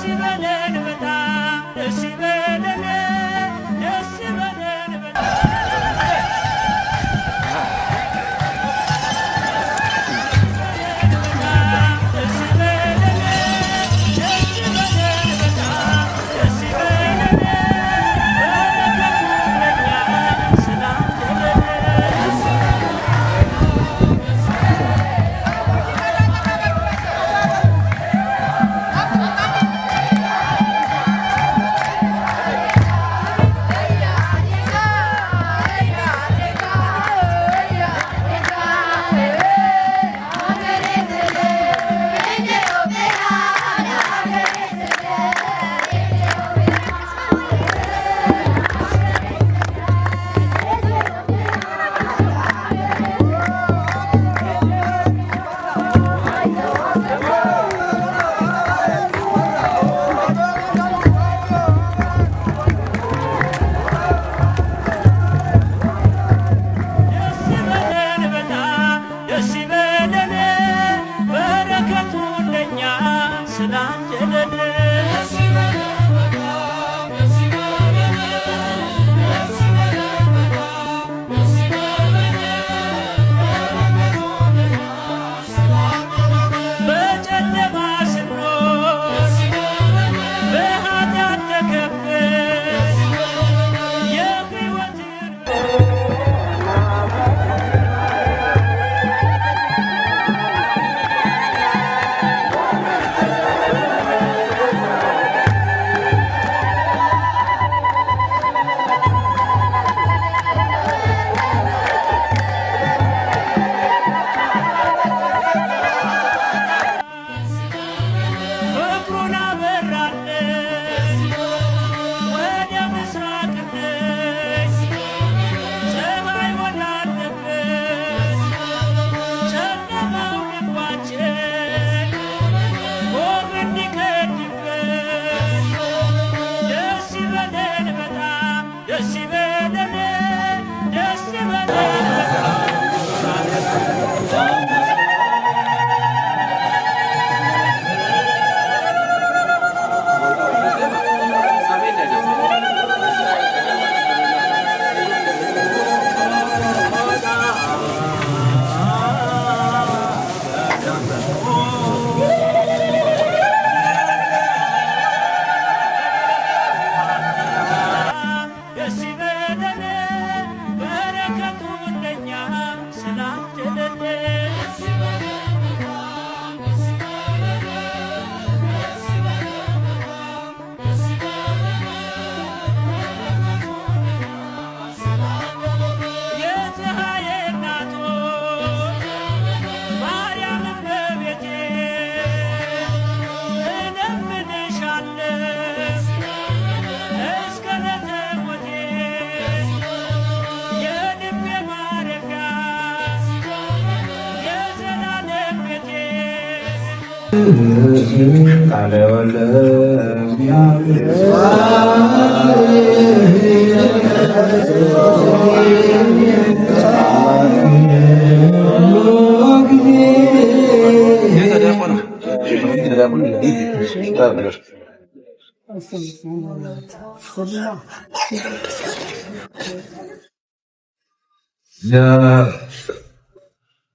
ይበለን በጣም ደስ ይበለን ደስ ይበለን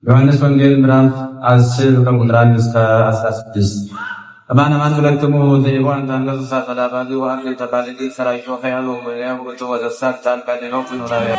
ዮሐንስ ወንጌል ምዕራፍ 10 ከቁጥር 1 እስከ 16 አማናማን ሁለቱም ዘይዋን ታንገስ ሳፈላባዚ ወአን ተባለዲ ሰራይቶ ኸያሉ ወያው ወተወሰሳት ታልቃለ ነው ፍኑራያ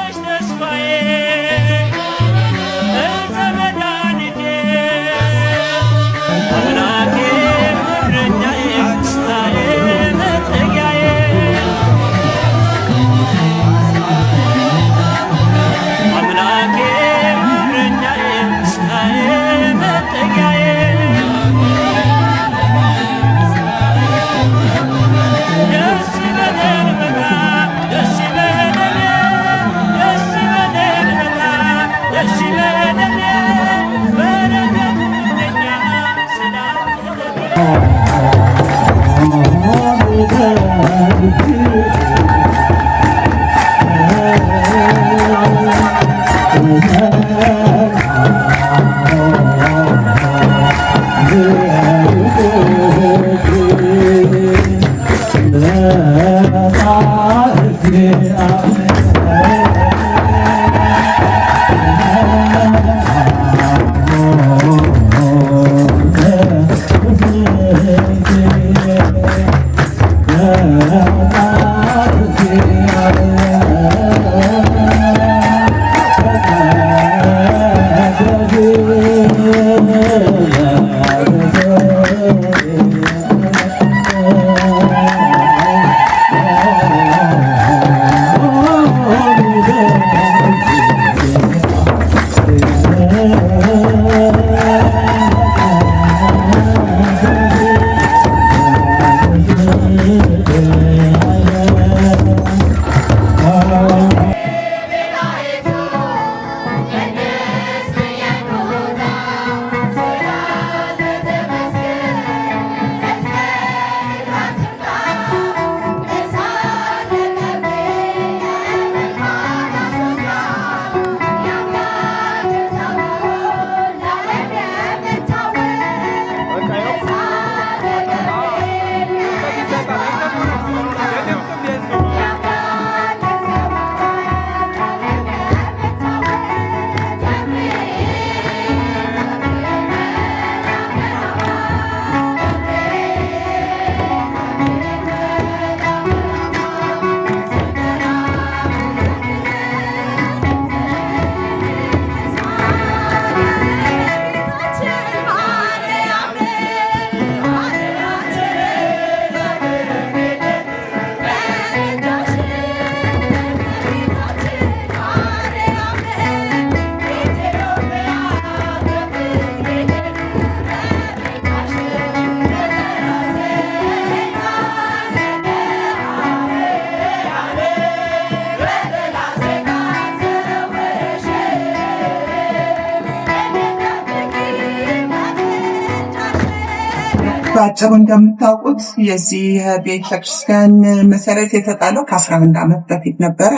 በአጭሩ እንደምታውቁት የዚህ ቤተክርስቲያን መሰረት የተጣለው ከ11 ዓመት በፊት ነበረ።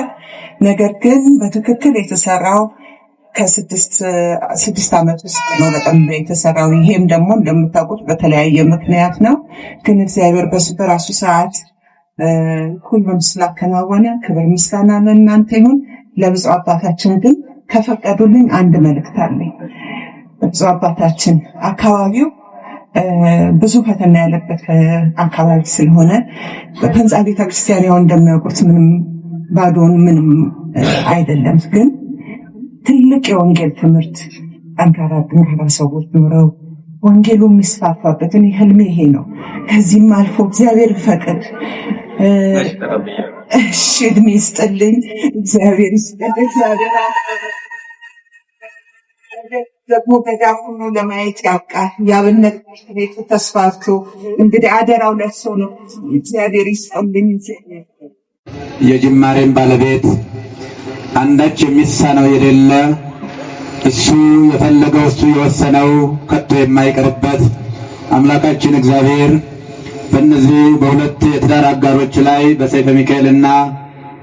ነገር ግን በትክክል የተሰራው ከ6 ዓመት ውስጥ ነው በጣም የተሰራው። ይሄም ደግሞ እንደምታውቁት በተለያየ ምክንያት ነው። ግን እግዚአብሔር በራሱ ሰዓት ሁሉም ስላከናወነ ክብር ምስጋና ለእናንተ ይሁን። ለብፁዕ አባታችን ግን ከፈቀዱልኝ አንድ መልእክት አለኝ። ብፁዕ አባታችን አካባቢው ብዙ ፈተና ያለበት አካባቢ ስለሆነ በህንፃ ቤተክርስቲያን ያው እንደሚያውቁት ምንም ባዶን ምንም አይደለም። ግን ትልቅ የወንጌል ትምህርት ጠንካራ ሰዎች ኖረው ወንጌሉ የሚስፋፋበት እኔ ህልሜ ይሄ ነው። ከዚህም አልፎ እግዚአብሔር ፈቅድ እድሜ ይስጥልኝ፣ እግዚአብሔር ይስጥልኝ። እግዚአብሔር ደግሞ ተዳፍኖ ለማየት ያብቃል። የአብነት ቤቱ ተስፋፍቶ እንግዲህ አደራው ለእሱ ነው። እግዚአብሔር ይስጥልኝ። የጅማሬን ባለቤት አንዳች የሚሳነው የሌለ እሱ የፈለገው እሱ የወሰነው ከቶ የማይቀርበት አምላካችን እግዚአብሔር በእነዚህ በሁለት የትዳር አጋሮች ላይ በሰይፈ ሚካኤልና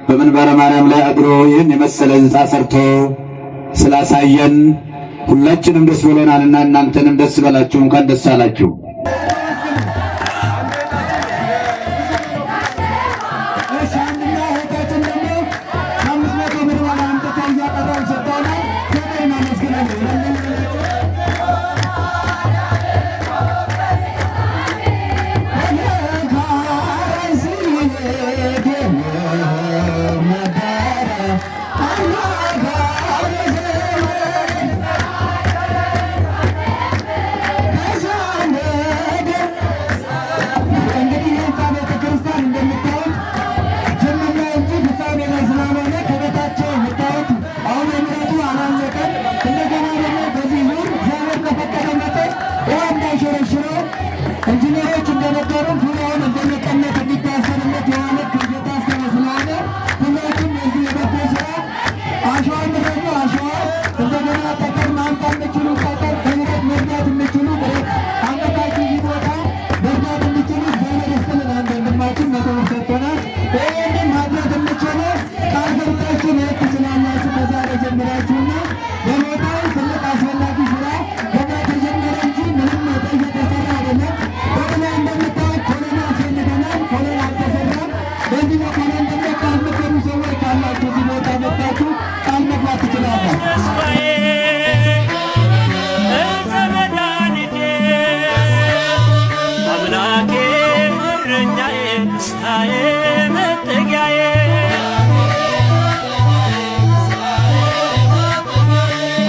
በመንበረ ማርያም ላይ አድሮ ይህን የመሰለ ሕንፃ ሰርቶ ስላሳየን ሁላችንም ደስ ብሎናልና እናንተንም ደስ በላችሁ። እንኳን ደስ አላችሁ።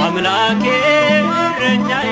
አምላኬ እረኛዬ